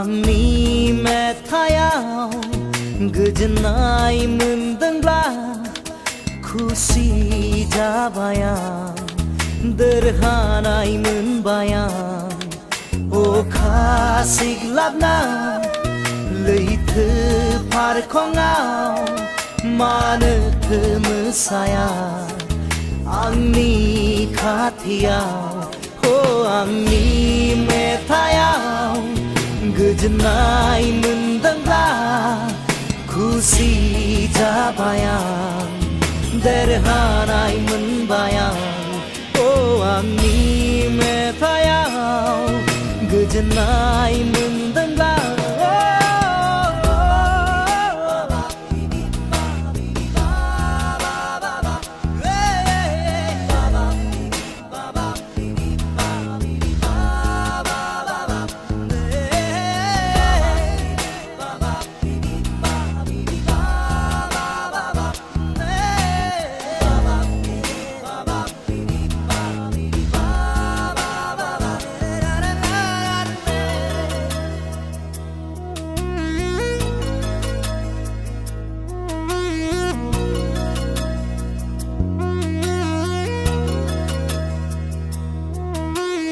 आंनि मेथायाव गोजोननाय मोनदोंब्ला खुसि जाबाय आं देरहानाय मोनबाय आं अखा सिग्लाबना लैथो फारखङाव मानोथो मोसाया आंनि खाथियाव आंनि मेथायाव गोजोननाय मोनदोंब्ला खुसि जाबाय आं देरहानाय मोनबाय आं आंनि मेथायाव गोजोननाय मोनदोंब्ला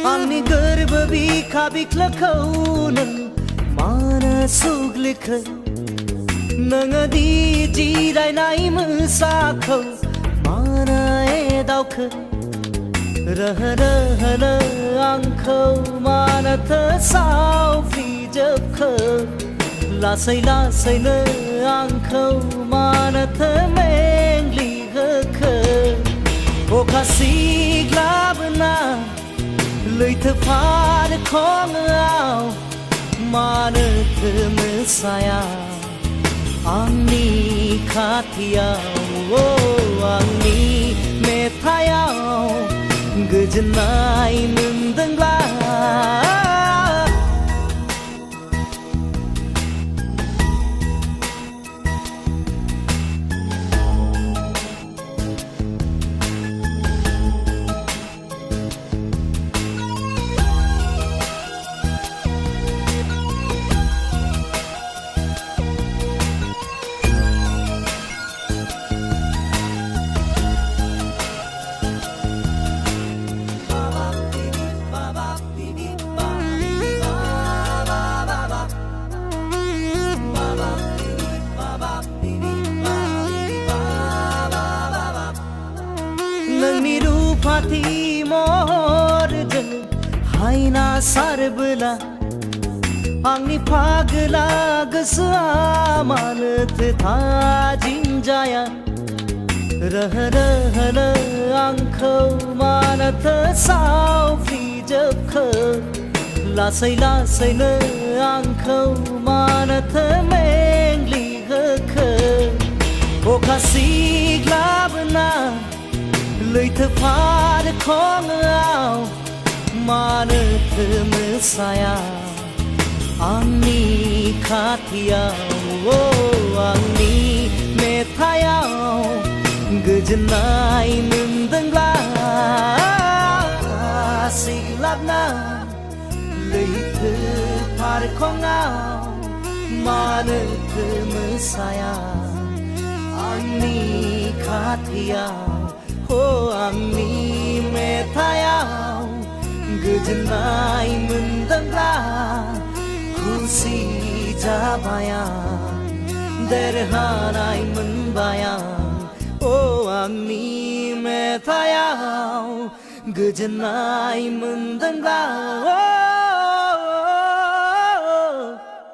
आंनि गोरबो बिखा बिख्लोखौ नों मानो सुग्लिखो नोङो दि जिरायनाय मोसाखौ मानो एदावखो रोहोनो आंखौ मानोथो सावफ्रिजोबखो लासै लासैनो आंखौ मानोथो मेंग्लिहोखो अखा सिग्लाबना लैथो फारखङाव मानोथो मोसाया आंनि खाथियाव आंनि मेथायाव गोजोननाय मोनदोंब्ला नोंनि रुफाथि महरजों हायना सारबोला आंनि फागोला गोसोआ मानोथो थाजिम जाया रोहोनो आंखौ मानोथो सावफ्रिजोबखो लासै लासैनो आंखौ मानोथो मेंग्लिहोखो अखा सिग्लाबना लैथो फारखङाव मानोथो मोसाया आंनि खाथियाव आंनि मेथायाव गोजोननाय मोनदोंब्ला सिग्लाबना लैथो फारखङाव मानोथो मोसाया आंनि खाथियाव आंनि मेथायाव गोजोननाय मोनदोंब्ला खुसि जाबाय आं देरहानाय मोनबाय आं आंनि मेथायाव गोजोननाय मोनदोंब्ला